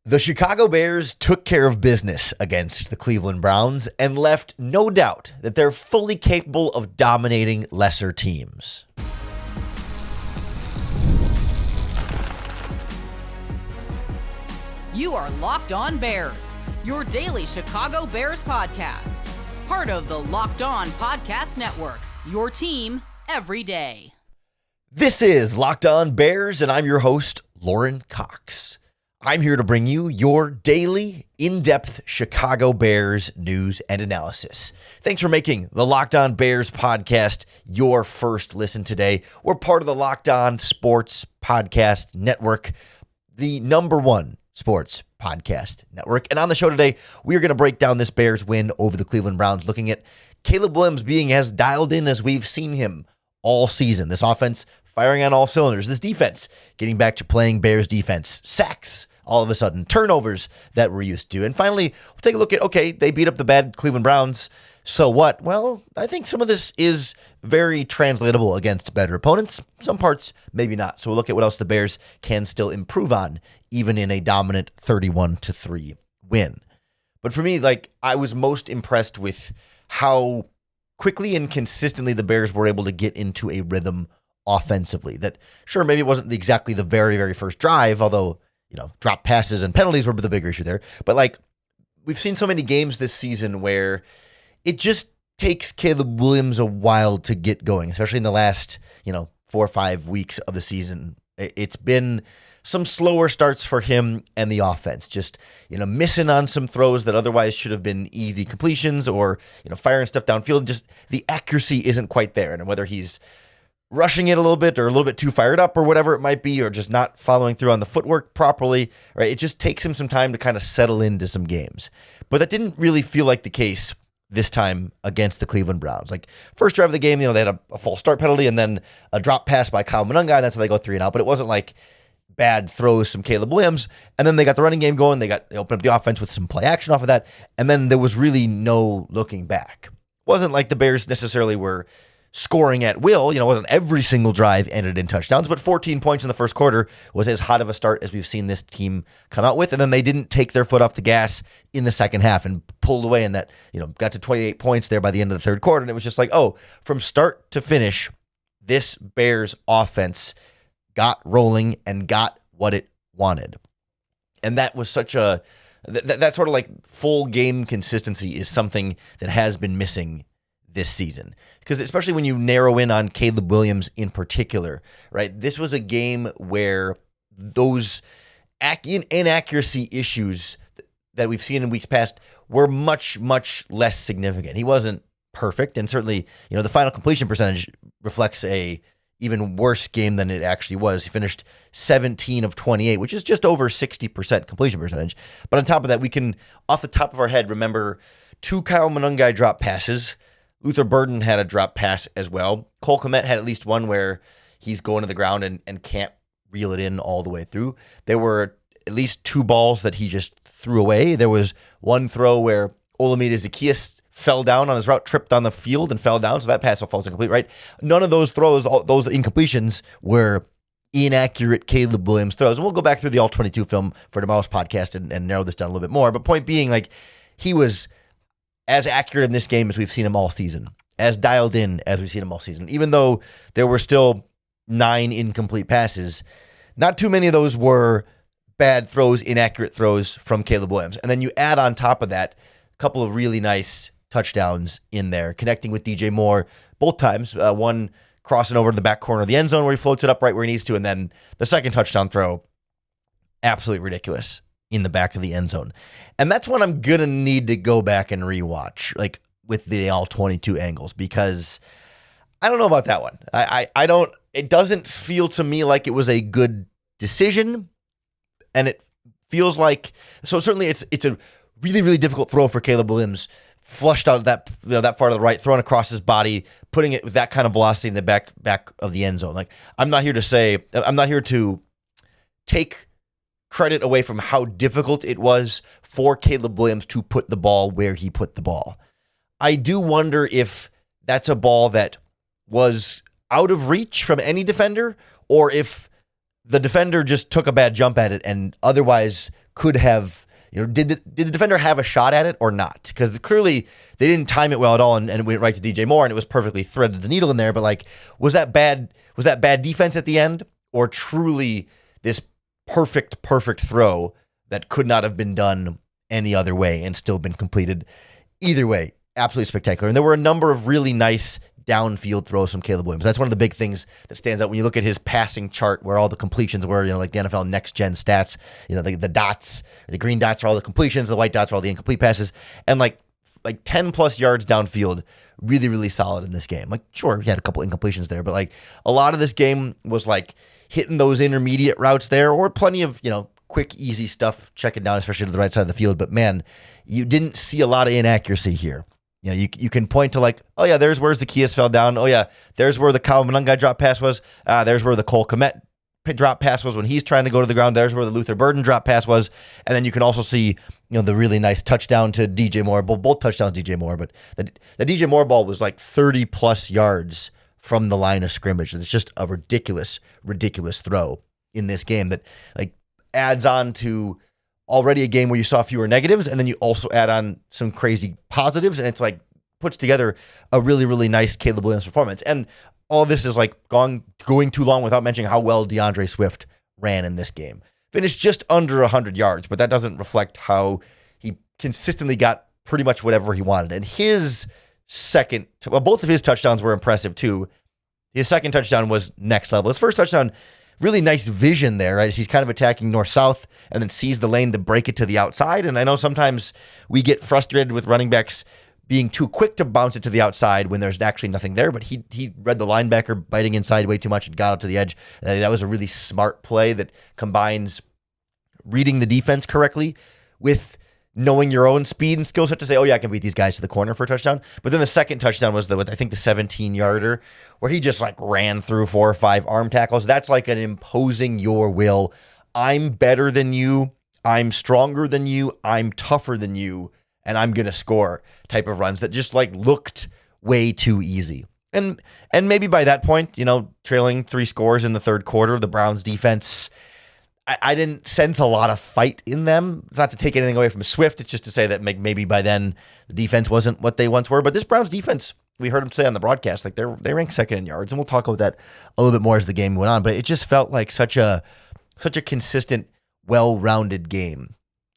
The Chicago Bears took care of business against the Cleveland Browns and left no doubt that they're fully capable of dominating lesser teams. You are Locked On Bears, your daily Chicago Bears podcast. Part of the Locked On Podcast Network, your team every day. This is Locked On Bears, and I'm your host, Lauren Cox. I'm here to bring you your daily, in-depth Chicago Bears news and analysis. Thanks for making the Locked On Bears podcast your first listen today. We're part of the Locked On Sports Podcast Network, the number one sports podcast network. And on the show today, we are going to break down this Bears win over the Cleveland Browns, looking at Caleb Williams being as dialed in as we've seen him all season. This offense firing on all cylinders. This defense getting back to playing Bears defense. Sacks all of a sudden. Turnovers that we're used to. And finally, we'll take a look at, okay, they beat up the bad Cleveland Browns. So what? Well, I think some of this is very translatable against better opponents. Some parts, maybe not. So we'll look at what else the Bears can still improve on, even in a dominant 31-3 win. But for me, I was most impressed with how quickly and consistently the Bears were able to get into a rhythm offensively. That, sure, maybe it wasn't exactly the very, very first drive, although, drop passes and penalties were the bigger issue there. But we've seen so many games this season where it just takes Caleb Williams a while to get going, especially in the last, 4 or 5 weeks of the season. It's been some slower starts for him and the offense, just, missing on some throws that otherwise should have been easy completions or, firing stuff downfield. Just the accuracy isn't quite there. And whether he's rushing it a little bit or a little bit too fired up or whatever it might be, or just not following through on the footwork properly, right? It just takes him some time to kind of settle into some games. But that didn't really feel like the case this time against the Cleveland Browns. First drive of the game, they had a false start penalty and then a drop pass by Kyle Monunga, and that's how they go 3-and-out. But it wasn't like bad throws from Caleb Williams. And then they got the running game going. They opened up the offense with some play action off of that. And then there was really no looking back. It wasn't like the Bears necessarily were scoring at will. It wasn't every single drive ended in touchdowns, but 14 points in the first quarter was as hot of a start as we've seen this team come out with. And then they didn't take their foot off the gas in the second half and pulled away, and that, got to 28 points there by the end of the third quarter. And it was just from start to finish, this Bears offense got rolling and got what it wanted. And that was such a, that sort of full game consistency is something that has been missing this season. Because especially when you narrow in on Caleb Williams in particular, right? This was a game where those inaccuracy issues that we've seen in weeks past were much, much less significant. He wasn't perfect, and certainly, the final completion percentage reflects a even worse game than it actually was. He finished 17 of 28, which is just over 60% completion percentage. But on top of that, we can, off the top of our head, remember 2 Kyle Monunga drop passes. Luther Burden had a drop pass as well. Cole Kmet had at least one where he's going to the ground and can't reel it in all the way through. There were at least 2 balls that he just threw away. There was one throw where Olamide Zaccheaus fell down on his route, tripped on the field and fell down, so that pass falls incomplete, right? None of those throws, those incompletions, were inaccurate Caleb Williams throws. And we'll go back through the All-22 film for tomorrow's podcast and narrow this down a little bit more. But point being, he was as accurate in this game as we've seen him all season, as dialed in as we've seen him all season. Even though there were still 9 incomplete passes, not too many of those were bad throws, inaccurate throws from Caleb Williams. And then you add on top of that a couple of really nice touchdowns in there, connecting with DJ Moore both times, one crossing over to the back corner of the end zone where he floats it up right where he needs to, and then the second touchdown throw, absolutely ridiculous, in the back of the end zone. And that's when I'm going to need to go back and rewatch, with the All-22 angles, because I don't know about that one. I don't, it doesn't feel to me like it was a good decision, and it feels like, so certainly it's a really, really difficult throw for Caleb Williams, flushed out that far to the right, thrown across his body, putting it with that kind of velocity in the back of the end zone. I'm not here to take credit away from how difficult it was for Caleb Williams to put the ball where he put the ball. I do wonder if that's a ball that was out of reach from any defender, or if the defender just took a bad jump at it and otherwise could have, did the defender have a shot at it or not? Because clearly they didn't time it well at all, and it went right to DJ Moore, and it was perfectly threaded the needle in there. But like, was that bad defense at the end, or truly this perfect throw that could not have been done any other way and still been completed? Either way, absolutely spectacular. And there were a number of really nice downfield throws from Caleb Williams. That's one of the big things that stands out when you look at his passing chart, where all the completions were, like the NFL next gen stats, the dots, the green dots are all the completions, the white dots are all the incomplete passes, and like 10 plus yards downfield, really, really solid in this game. Like, sure, he had a couple incompletions there, but like a lot of this game was like hitting those intermediate routes there, or plenty of, quick, easy stuff, checking down, especially to the right side of the field. But man, you didn't see a lot of inaccuracy here. You can point to like, oh yeah, there's where Zacchaeus fell down. Oh yeah, there's where the Kyle Monangai drop pass was. There's where the Cole Kmet drop pass was when he's trying to go to the ground. There's where the Luther Burden drop pass was. And then you can also see, the really nice touchdown to DJ Moore. Both touchdowns DJ Moore, but the DJ Moore ball was like 30 plus yards from the line of scrimmage. It's just a ridiculous throw in this game that like adds on to already a game where you saw fewer negatives, and then you also add on some crazy positives, and it's like puts together a really, really nice Caleb Williams performance. And all this is like going too long without mentioning how well DeAndre Swift ran in this game. Finished just under 100 yards, but that doesn't reflect how he consistently got pretty much whatever he wanted. And his both of his touchdowns were impressive too. His second touchdown was next level. His first touchdown, really nice vision there, right? He's kind of attacking north-south and then sees the lane to break it to the outside. And I know sometimes we get frustrated with running backs being too quick to bounce it to the outside when there's actually nothing there. But he read the linebacker biting inside way too much and got out to the edge. That was a really smart play that combines reading the defense correctly with knowing your own speed and skill set to say, oh yeah, I can beat these guys to the corner for a touchdown. But then the second touchdown was the 17-yarder where he just like ran through 4 or 5 arm tackles. That's like an imposing your will. I'm better than you. I'm stronger than you. I'm tougher than you. And I'm going to score type of runs that just like looked way too easy. And maybe by that point, trailing 3 scores in the third quarter, the Browns defense, I didn't sense a lot of fight in them. It's not to take anything away from Swift. It's just to say that maybe by then the defense wasn't what they once were. But this Browns defense, we heard him say on the broadcast, like they rank second in yards, and we'll talk about that a little bit more as the game went on. But it just felt like such a consistent, well-rounded game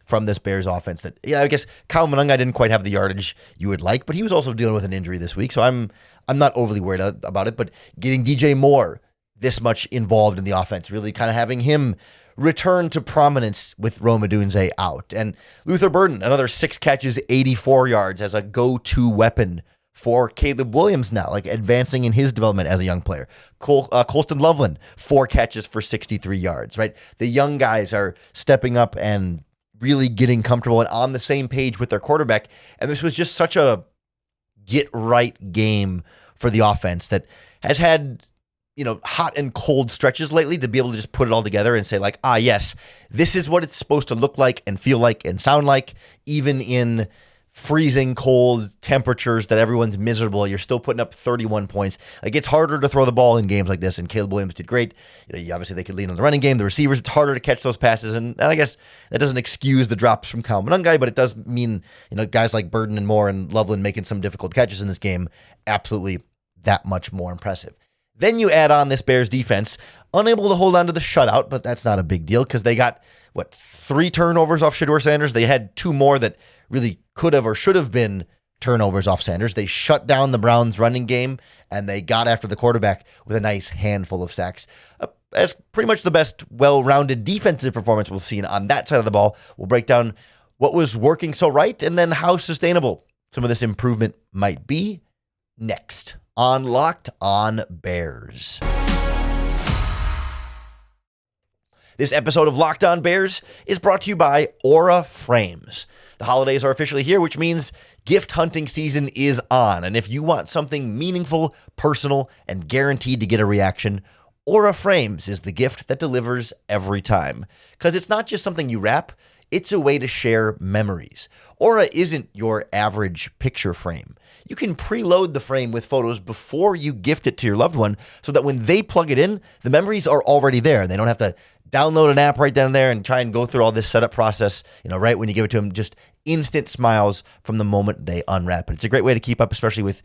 from this Bears offense that, I guess Kyle Monangai didn't quite have the yardage you would like, but he was also dealing with an injury this week. So I'm not overly worried about it, but getting DJ Moore this much involved in the offense, really kind of having him return to prominence with Rome Odunze out. And Luther Burden, another 6 catches, 84 yards as a go-to weapon for Caleb Williams now, like advancing in his development as a young player. Colston Loveland, 4 catches for 63 yards, right? The young guys are stepping up and really getting comfortable and on the same page with their quarterback. And this was just such a get-right game for the offense that has had hot and cold stretches lately to be able to just put it all together and say like, yes, this is what it's supposed to look like and feel like and sound like, even in freezing cold temperatures that everyone's miserable. You're still putting up 31 points. Like, it's harder to throw the ball in games like this, and Caleb Williams did great. Obviously they could lean on the running game, the receivers. It's harder to catch those passes, and I guess that doesn't excuse the drops from Kyle Monangai, but it does mean guys like Burden and Moore and Loveland making some difficult catches in this game absolutely that much more impressive. Then you add on this Bears defense, unable to hold on to the shutout, but that's not a big deal because they got, 3 turnovers off Shedeur Sanders? They had 2 more that really could have or should have been turnovers off Sanders. They shut down the Browns' running game, and they got after the quarterback with a nice handful of sacks. As pretty much the best well-rounded defensive performance we've seen on that side of the ball. We'll break down what was working so right and then how sustainable some of this improvement might be next on Locked On Bears. This episode of Locked On Bears is brought to you by Aura Frames. The holidays are officially here, which means gift hunting season is on. And if you want something meaningful, personal, and guaranteed to get a reaction, Aura Frames is the gift that delivers every time. Because it's not just something you wrap, it's a way to share memories. Aura isn't your average picture frame. You can preload the frame with photos before you gift it to your loved one so that when they plug it in, the memories are already there. They don't have to download an app right down and there and try and go through all this setup process, right when you give it to them, just instant smiles from the moment they unwrap it. It's a great way to keep up, especially with,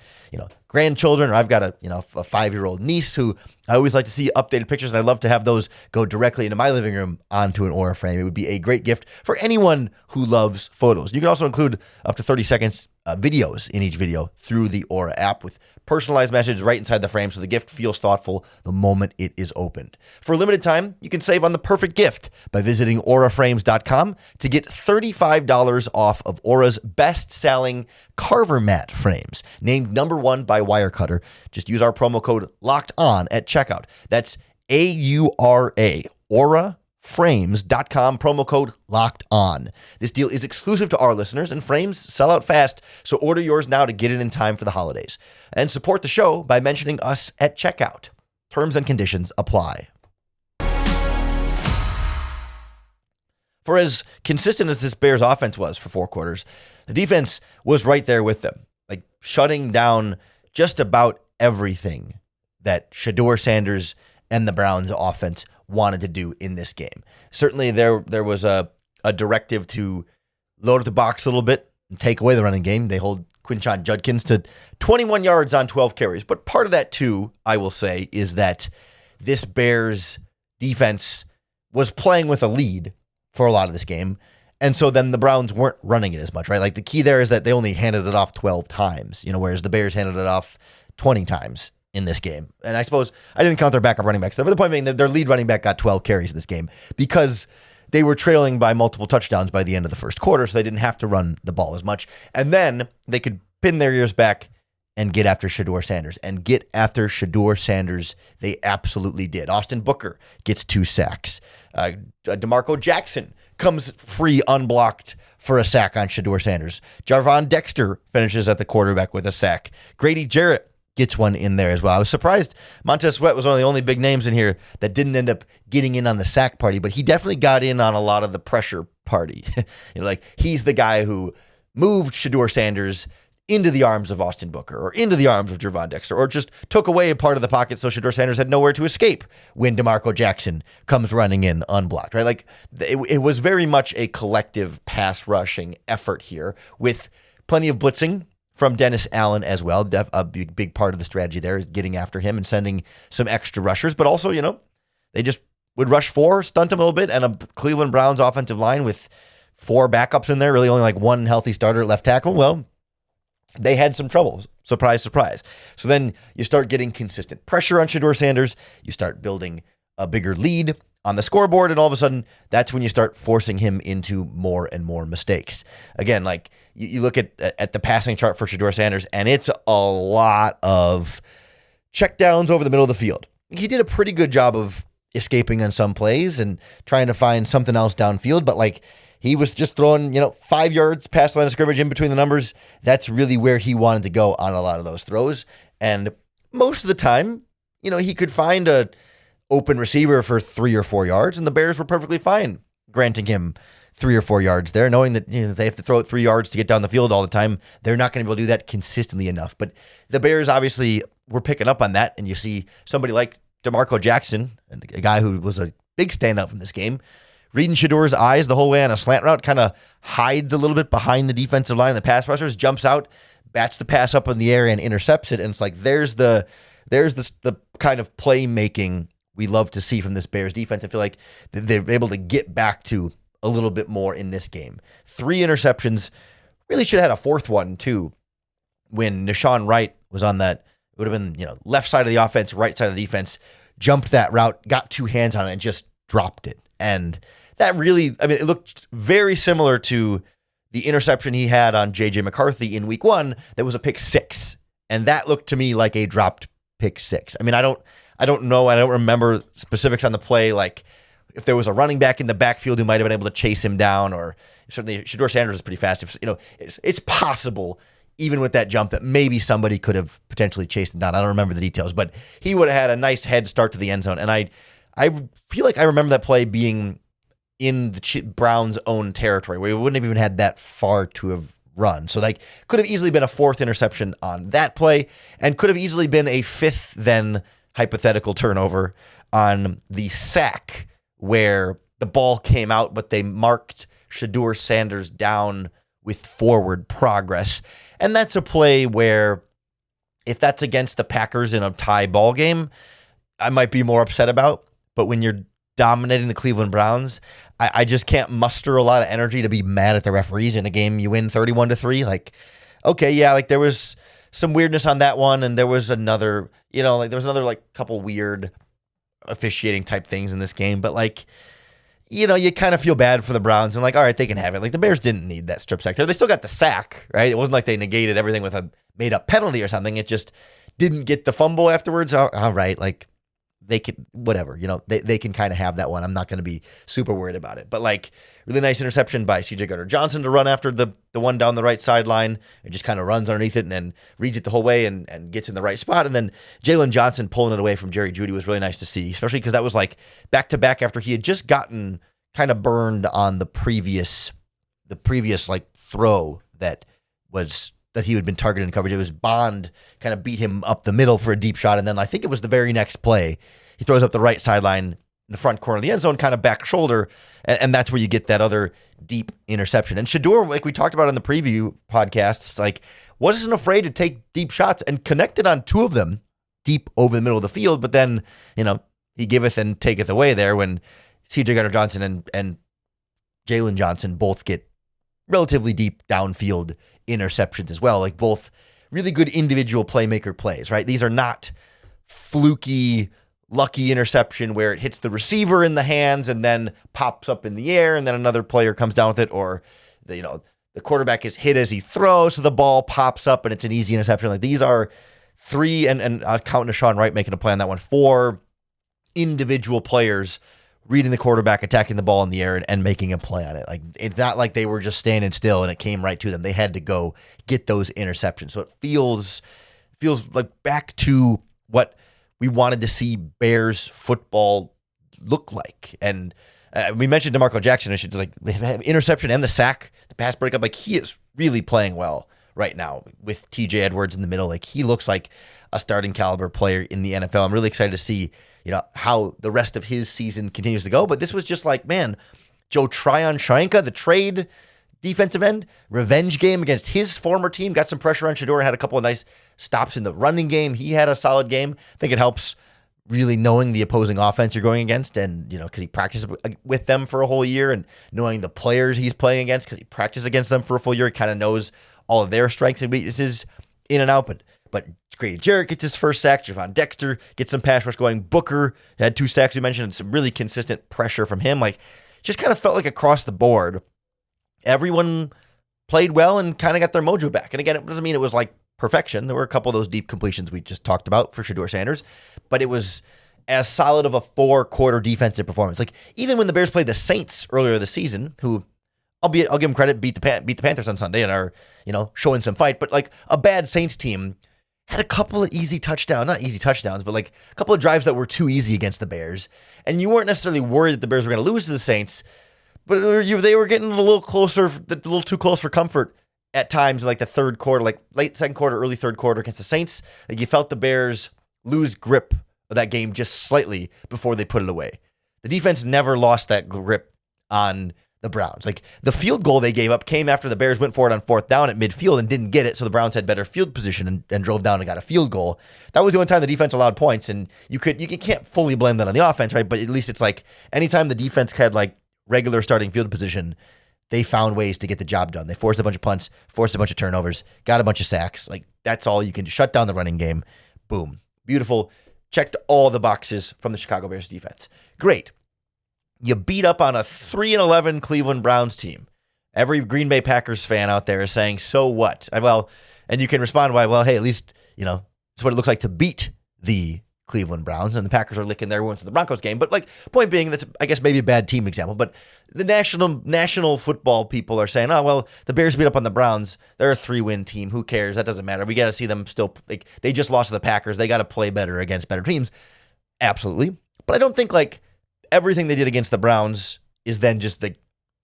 grandchildren, or I've got a 5-year-old niece who I always like to see updated pictures, and I love to have those go directly into my living room onto an Aura frame. It would be a great gift for anyone who loves photos. You can also include up to 30 seconds videos in each video through the Aura app with personalized messages right inside the frame, so the gift feels thoughtful the moment it is opened. For a limited time, you can save on the perfect gift by visiting auraframes.com to get $35 off of Aura's best-selling Carver mat frames, named number 1 by Wirecutter. Just use our promo code LOCKEDON at checkout. That's AURA, auraframes.com, promo code locked on. This deal is exclusive to our listeners, and frames sell out fast, so order yours now to get it in time for the holidays. And support the show by mentioning us at checkout. Terms and conditions apply. For as consistent as this Bears offense was for 4 quarters, the defense was right there with them, like shutting down just about everything that Shedeur Sanders and the Browns offense wanted to do in this game. Certainly there was a directive to load up the box a little bit and take away the running game. They hold Quinshon Judkins to 21 yards on 12 carries. But part of that too, I will say, is that this Bears defense was playing with a lead for a lot of this game. And so then the Browns weren't running it as much, right? Like the key there is that they only handed it off 12 times, whereas the Bears handed it off 20 times in this game. And I suppose I didn't count their backup running backs, but the point being that their lead running back got 12 carries in this game because they were trailing by multiple touchdowns by the end of the first quarter, so they didn't have to run the ball as much. And then they could pin their ears back and get after Shedeur Sanders. And get after Shedeur Sanders, they absolutely did. Austin Booker gets 2 sacks. DeMarco Jackson comes free unblocked for a sack on Shedeur Sanders. Jarvon Dexter finishes at the quarterback with a sack. Grady Jarrett gets one in there as well. I was surprised Montez Sweat was one of the only big names in here that didn't end up getting in on the sack party, but he definitely got in on a lot of the pressure party. Like he's the guy who moved Shedeur Sanders into the arms of Austin Booker or into the arms of Jarvon Dexter, or just took away a part of the pocket so Shedeur Sanders had nowhere to escape when DeMarco Jackson comes running in unblocked, right? Like it was very much a collective pass rushing effort here with plenty of blitzing from Dennis Allen as well. A big part of the strategy there is getting after him and sending some extra rushers, but also, they just would rush 4, stunt him a little bit, and a Cleveland Browns offensive line with 4 backups in there, really only like 1 healthy starter at left tackle. Well, they had some trouble. Surprise, surprise. So then you start getting consistent pressure on Shedeur Sanders. You start building a bigger lead on the scoreboard, and all of a sudden, that's when you start forcing him into more and more mistakes. Again, like you look at the passing chart for Shedeur Sanders, and it's a lot of checkdowns over the middle of the field. He did a pretty good job of escaping on some plays and trying to find something else downfield, but like he was just throwing, 5 yards past the line of scrimmage in between the numbers. That's really where he wanted to go on a lot of those throws. And most of the time, he could find a open receiver for 3 or 4 yards, and the Bears were perfectly fine granting him 3 or 4 yards there, knowing that they have to throw it 3 yards to get down the field all the time. They're not going to be able to do that consistently enough. But the Bears obviously were picking up on that, and you see somebody like DeMarco Jackson, a guy who was a big standout from this game, reading Shedeur's eyes the whole way on a slant route, kind of hides a little bit behind the defensive line of the pass rushers, jumps out, bats the pass up in the air and intercepts it. And it's like, there's the kind of playmaking we love to see from this Bears defense. I feel like they're able to get back to a little bit more in this game. 3 interceptions, really should have had a 4th one too. When Nashawn Wright was on that, it would have been, left side of the offense, right side of the defense, jumped that route, got 2 hands on it and just dropped it. And that really, it looked very similar to the interception he had on J.J. McCarthy in week 1 that was a pick 6. And that looked to me like a dropped pick 6. I don't know. I don't remember specifics on the play, like if there was a running back in the backfield who might have been able to chase him down, or certainly Shedeur Sanders is pretty fast. It's possible, even with that jump, that maybe somebody could have potentially chased him down. I don't remember the details, but he would have had a nice head start to the end zone. And I feel like I remember that play being in the Browns' own territory, where we wouldn't have even had that far to have run. So like could have easily been a 4th interception on that play, and could have easily been a 5th then hypothetical turnover on the sack where the ball came out, but they marked Shedeur Sanders down with forward progress. And that's a play where if that's against the Packers in a tie ball game, I might be more upset about. But when you're dominating the Cleveland Browns, I just can't muster a lot of energy to be mad at the referees in a game you win 31-3. Like, okay, yeah, like there was some weirdness on that one, and there was another, couple weird officiating type things in this game, but like, you kind of feel bad for the Browns and like, all right, they can have it. Like the Bears didn't need that strip sack. They still got the sack, right? It wasn't like they negated everything with a made up penalty or something. It just didn't get the fumble afterwards. All right, like they could, whatever, they can kind of have that one. I'm not going to be super worried about it. But like, really nice interception by C.J. Gardner-Johnson to run after the one down the right sideline and just kind of runs underneath it and then reads it the whole way and gets in the right spot. And then Jalen Johnson pulling it away from Jerry Jeudy was really nice to see, especially because that was like back-to-back after he had just gotten kind of burned on the previous like throw that he had been targeted in coverage. It was Bond kind of beat him up the middle for a deep shot. And then I think it was the very next play, he throws up the right sideline in the front corner of the end zone, kind of back shoulder. And that's where you get that other deep interception. And Shedeur, like we talked about in the preview podcasts, like wasn't afraid to take deep shots and connected on two of them deep over the middle of the field. But then, he giveth and taketh away there when C.J. Gardner-Johnson and Jalen Johnson both get relatively deep downfield interceptions as well. Like both really good individual playmaker plays, right? These are not fluky, lucky interception where it hits the receiver in the hands and then pops up in the air and then another player comes down with it, or the quarterback is hit as he throws, so the ball pops up and it's an easy interception. Like these are three, and I was counting to Sean Wright making a play on that one, 4 individual players reading the quarterback, attacking the ball in the air, and making a play on it. Like it's not like they were just standing still and it came right to them. They had to go get those interceptions. So it feels like back to what we wanted to see Bears football look like. And we mentioned DeMarco Jackson. I should just like the interception and the sack, the pass breakup. Like he is really playing well right now with TJ Edwards in the middle. Like he looks like a starting caliber player in the NFL. I'm really excited to see how the rest of his season continues to go. But this was just like, man, Joe Tryon-Shoyinka, the trade defensive end, revenge game against his former team, got some pressure on Shedeur and had a couple of nice stops in the running game. He had a solid game. I think it helps really knowing the opposing offense you're going against, and because he practiced with them for a whole year, and knowing the players he's playing against because he practiced against them for a full year. He kind of knows all of their strengths and weaknesses in and out. But Grady Jarrett gets his first sack. Javon Dexter gets some pass rush going. Booker had 2 sacks, we mentioned, and some really consistent pressure from him. Like, just kind of felt like across the board, everyone played well and kind of got their mojo back. And again, it doesn't mean it was like perfection. There were a couple of those deep completions we just talked about for Shedeur Sanders, but it was as solid of a 4-quarter defensive performance. Like, even when the Bears played the Saints earlier this season, who, I'll give them credit, beat the Panthers on Sunday and are, showing some fight, but like a bad Saints team had a couple of not easy touchdowns, but like a couple of drives that were too easy against the Bears. And you weren't necessarily worried that the Bears were going to lose to the Saints, but they were getting a little too close for comfort at times in like the third quarter, like late second quarter, early third quarter against the Saints. Like you felt the Bears lose grip of that game just slightly before they put it away. The defense never lost that grip on the Browns. Like the field goal they gave up came after the Bears went for it on 4th down at midfield and didn't get it, so the Browns had better field position and drove down and got a field goal. That was the only time the defense allowed points, and you can't fully blame that on the offense, right? But at least it's like anytime the defense had like regular starting field position, they found ways to get the job done. They forced a bunch of punts, forced a bunch of turnovers, got a bunch of sacks. Like that's all you can do. Shut down the running game. Boom. Beautiful. Checked all the boxes from the Chicago Bears defense. Great. You beat up on a 3-11 Cleveland Browns team. Every Green Bay Packers fan out there is saying, so what? And you can respond by, well, hey, at least, it's what it looks like to beat the Cleveland Browns, and the Packers are licking their wounds in the Broncos game. But like, point being, that's, I guess, maybe a bad team example, but the national football people are saying, oh, well, the Bears beat up on the Browns. They're a 3-win team. Who cares? That doesn't matter. We got to see them still, like, they just lost to the Packers. They got to play better against better teams. Absolutely. But I don't think, like, everything they did against the Browns is then just like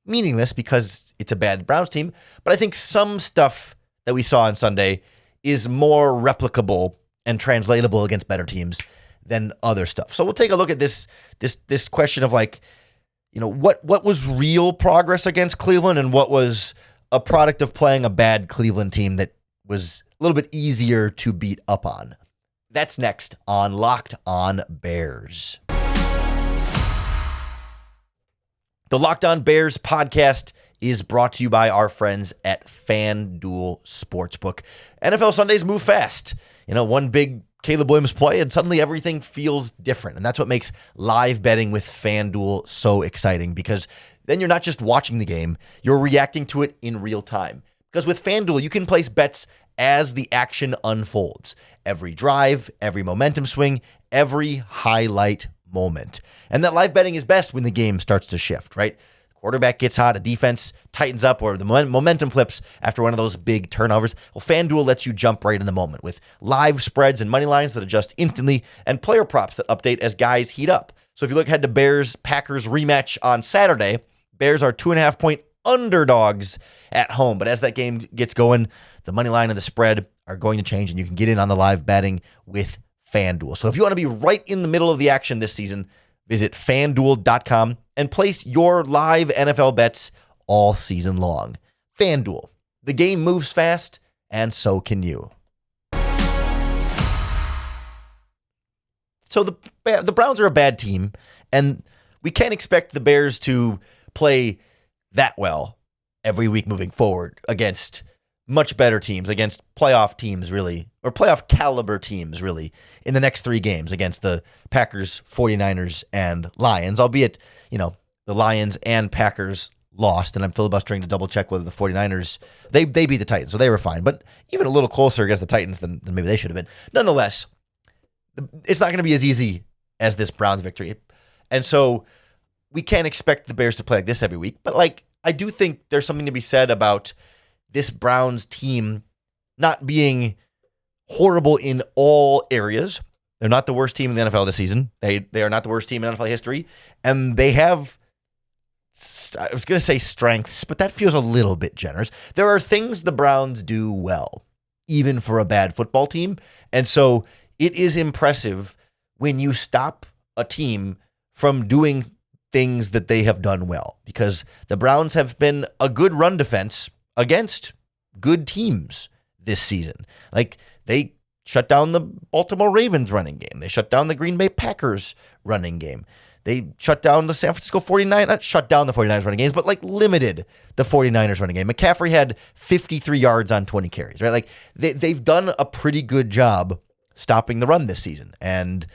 meaningless because it's a bad Browns team. But I think some stuff that we saw on Sunday is more replicable and translatable against better teams than other stuff. So we'll take a look at this question of like, what was real progress against Cleveland and what was a product of playing a bad Cleveland team that was a little bit easier to beat up on. That's next on Locked On Bears. The Locked On Bears podcast is brought to you by our friends at FanDuel Sportsbook. NFL Sundays move fast. One big Caleb Williams play and suddenly everything feels different. And that's what makes live betting with FanDuel so exciting, because then you're not just watching the game, you're reacting to it in real time. Because with FanDuel, you can place bets as the action unfolds. Every drive, every momentum swing, every highlight moment. And that live betting is best when the game starts to shift, right? Quarterback gets hot, a defense tightens up, or the momentum flips after one of those big turnovers. Well, FanDuel lets you jump right in the moment with live spreads and money lines that adjust instantly and player props that update as guys heat up. So if you look ahead to Bears-Packers rematch on Saturday, Bears are 2.5-point underdogs at home. But as that game gets going, the money line and the spread are going to change, and you can get in on the live betting with FanDuel. So if you want to be right in the middle of the action this season, visit FanDuel.com and place your live NFL bets all season long. FanDuel, the game moves fast, and so can you. So the Browns are a bad team, and we can't expect the Bears to play that well every week moving forward against much better teams, against playoff teams, really, or playoff caliber teams, really, in the next 3 games against the Packers, 49ers, and Lions, albeit, the Lions and Packers lost, and I'm filibustering to double check whether the 49ers, they beat the Titans, so they were fine, but even a little closer against the Titans than maybe they should have been. Nonetheless, it's not going to be as easy as this Browns victory, and so we can't expect the Bears to play like this every week, but I do think there's something to be said about this Browns team not being horrible in all areas. They're not the worst team in the NFL this season. They are not the worst team in NFL history. And they have, I was going to say strengths, but that feels a little bit generous. There are things the Browns do well, even for a bad football team. And so it is impressive when you stop a team from doing things that they have done well, because the Browns have been a good run defense against good teams this season. They shut down the Baltimore Ravens running game. They shut down the Green Bay Packers running game. They shut down the San Francisco 49ers, not shut down the 49ers running games, but limited the 49ers running game. McCaffrey had 53 yards on 20 carries, right? They've done a pretty good job stopping the run this season. And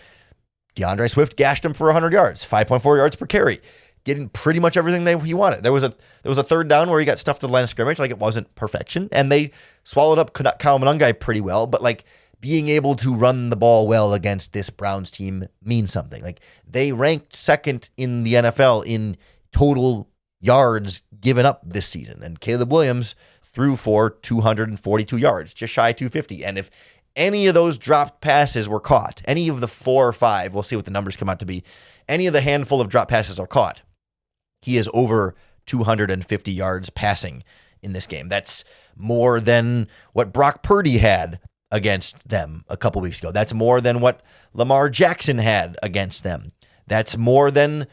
DeAndre Swift gashed him for 100 yards, 5.4 yards per carry, getting pretty much everything he wanted. There was a third down where he got stuffed to the line of scrimmage. It wasn't perfection, and they swallowed up Kyle Monangai pretty well. But being able to run the ball well against this Browns team means something. They ranked second in the NFL in total yards given up this season, and Caleb Williams threw for 242 yards, just shy of 250. And if any of those dropped passes were caught, any of the 4 or 5, we'll see what the numbers come out to be, any of the handful of drop passes are caught, he is over 250 yards passing in this game. That's more than what Brock Purdy had against them a couple weeks ago. That's more than what Lamar Jackson had against them. That's more than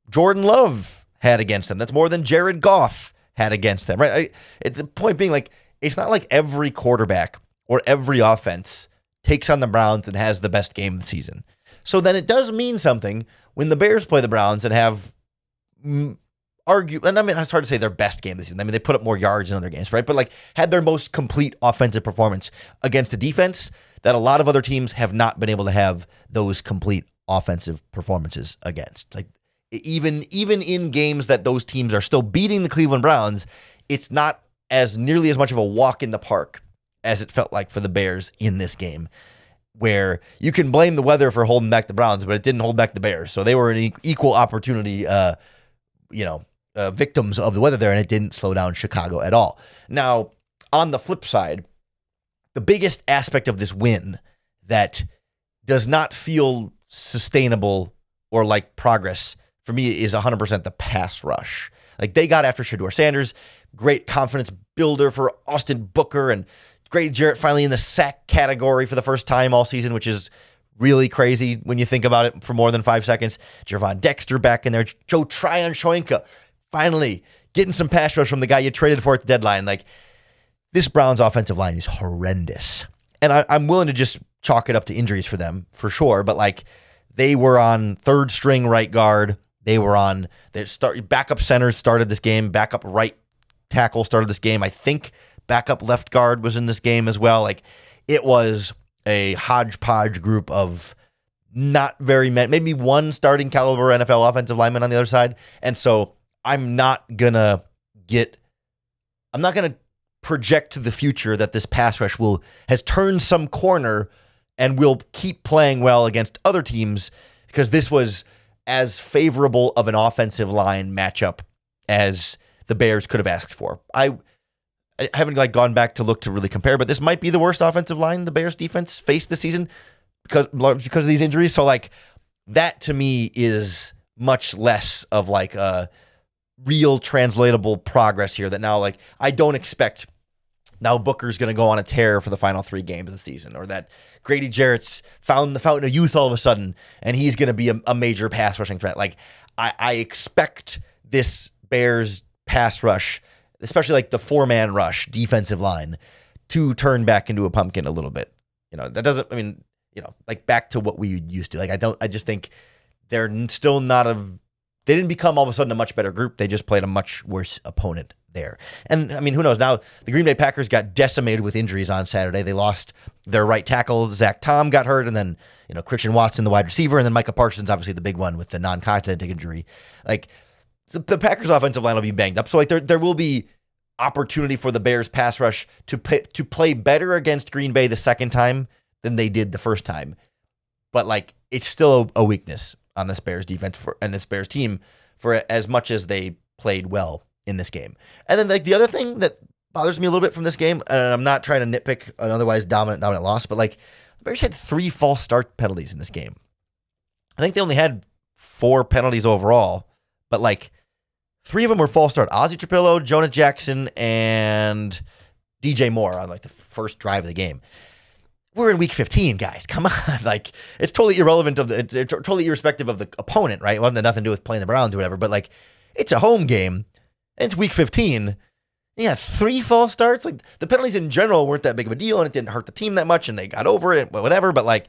Jordan Love had against them. That's more than Jared Goff had against them. Right? The point being, it's not like every quarterback or every offense takes on the Browns and has the best game of the season. So then it does mean something when the Bears play the Browns and have it's hard to say their best game this season. They put up more yards in other games, right? But had their most complete offensive performance against a defense that a lot of other teams have not been able to have those complete offensive performances against. Even in games that those teams are still beating the Cleveland Browns, it's not as nearly as much of a walk in the park as it felt like for the Bears in this game, where you can blame the weather for holding back the Browns, but it didn't hold back the Bears. So they were an equal opportunity, victims of the weather there, and it didn't slow down Chicago at all. Now, on the flip side, the biggest aspect of this win that does not feel sustainable or like progress for me is 100% the pass rush. They got after Shedeur Sanders, great confidence builder for Austin Booker, and Grady Jarrett finally in the sack category for the first time all season, which is really crazy when you think about it for more than 5 seconds. Jervon Dexter back in there. Joe Tryon-Shoyinka finally getting some pass rush from the guy you traded for at the deadline. Like, this Browns offensive line is horrendous. And I'm willing to just chalk it up to injuries for them, for sure. But, like, they were on third string right guard. They were on their backup center started this game. Backup right tackle started this game. I think backup left guard was in this game as well. Like, it was a hodgepodge group of not very many, maybe one starting caliber NFL offensive lineman on the other side. And so I'm not going to project to the future that this pass rush has turned some corner and will keep playing well against other teams, because this was as favorable of an offensive line matchup as the Bears could have asked for. I haven't gone back to look to really compare, but this might be the worst offensive line the Bears defense faced this season because of these injuries. So like that to me is much less of like a real translatable progress here, that now like I don't expect now Booker's going to go on a tear for the final 3 games of the season, or that Grady Jarrett's found the fountain of youth all of a sudden and he's going to be a major pass rushing threat. Like I expect this Bears pass rush, especially like the 4-man rush defensive line, to turn back into a pumpkin a little bit. That doesn't, like back to what we used to. Like I just think they're still they didn't become all of a sudden a much better group. They just played a much worse opponent there. And who knows? Now the Green Bay Packers got decimated with injuries on Saturday. They lost their right tackle, Zach Tom, got hurt, and then Christian Watson, the wide receiver, and then Micah Parsons, obviously the big one with the non-contact injury. Like the Packers offensive line will be banged up. So like there will be opportunity for the Bears pass rush to play better against Green Bay the second time than they did the first time. But like it's still a weakness on this Bears defense and this Bears team for as much as they played well in this game. And then like the other thing that bothers me a little bit from this game, and I'm not trying to nitpick an otherwise dominant loss, but like the Bears had 3 false start penalties in this game. I think they only had 4 penalties overall, but like 3 of them were false start. Ozzie Trapillo, Jonah Jackson, and DJ Moore on like the first drive of the game. We're in week 15, guys. Come on. Like, it's totally totally irrespective of the opponent, right? It wasn't nothing to do with playing the Browns or whatever, but like, it's a home game. And it's week 15. Yeah, 3 false starts. Like, the penalties in general weren't that big of a deal, and it didn't hurt the team that much, and they got over it, whatever. But like,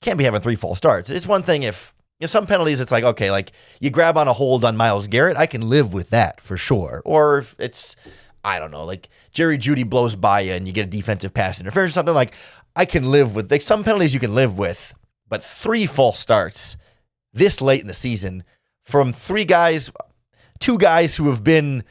can't be having 3 false starts. It's one thing if some penalties, it's like, okay, like you grab on a hold on Myles Garrett, I can live with that for sure. Or if it's, I don't know, like Jerry Jeudy blows by you and you get a defensive pass interference or something, like I can live with. Like some penalties you can live with, but 3 false starts this late in the season from 2 guys who have been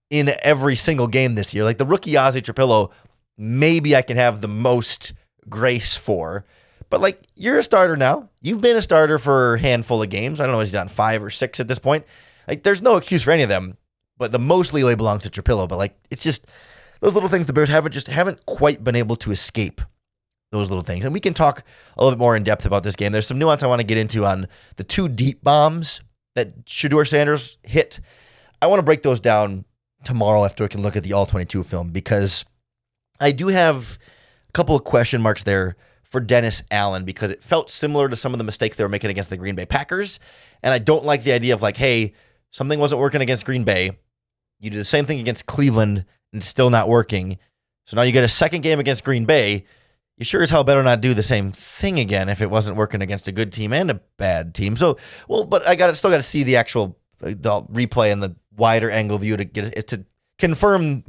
in every single game this year. Like the rookie Ozzie Trapillo, maybe I can have the most grace for. But like, you're a starter now. You've been a starter for a handful of games. I don't know, he's done 5 or 6 at this point. Like, there's no excuse for any of them. But the most leeway belongs to Trapillo. But like, it's just those little things the Bears haven't quite been able to escape those little things. And we can talk a little bit more in depth about this game. There's some nuance I want to get into on the 2 deep bombs that Shedeur Sanders hit. I want to break those down tomorrow after we can look at the All-22 film, because I do have a couple of question marks there for Dennis Allen, because it felt similar to some of the mistakes they were making against the Green Bay Packers. And I don't like the idea of like, hey, something wasn't working against Green Bay. You do the same thing against Cleveland and it's still not working. So now you get a second game against Green Bay. You sure as hell better not do the same thing again if it wasn't working against a good team and a bad team. So, but I still got to see the actual the replay and the wider angle view to get it to confirm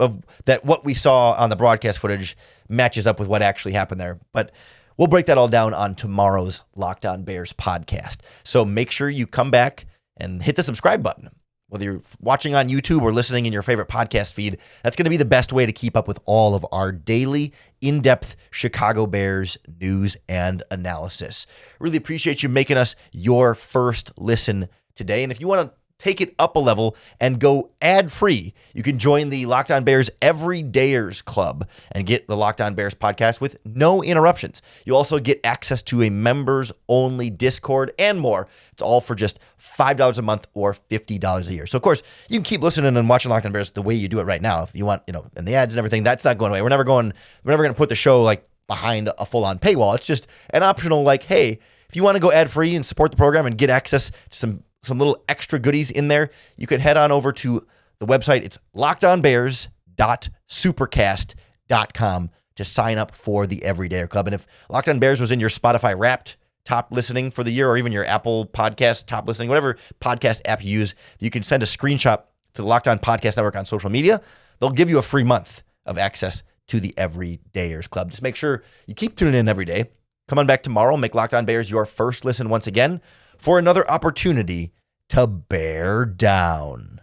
that what we saw on the broadcast footage matches up with what actually happened there. But we'll break that all down on tomorrow's Locked On Bears podcast. So make sure you come back and hit the subscribe button. Whether you're watching on YouTube or listening in your favorite podcast feed, that's going to be the best way to keep up with all of our daily, in-depth Chicago Bears news and analysis. Really appreciate you making us your first listen today. And if you want to take it up a level and go ad-free, you can join the Locked On Bears Everydayers Club and get the Locked On Bears podcast with no interruptions. You also get access to a members-only Discord and more. It's all for just $5 a month or $50 a year. So, of course, you can keep listening and watching Locked On Bears the way you do it right now. If you want, and the ads and everything, that's not going away. We're never going to put the show like behind a full-on paywall. It's just an optional, like, hey, if you want to go ad-free and support the program and get access to some little extra goodies in there, you could head on over to the website. It's lockedonbears.supercast.com to sign up for the Everydayer Club. And if Locked On Bears was in your Spotify Wrapped top listening for the year, or even your Apple Podcast top listening, whatever podcast app you use, you can send a screenshot to the Locked On Podcast Network on social media. They'll give you a free month of access to the Everydayers Club. Just make sure you keep tuning in every day. Come on back tomorrow. Make Locked On Bears your first listen once again for another opportunity to bear down.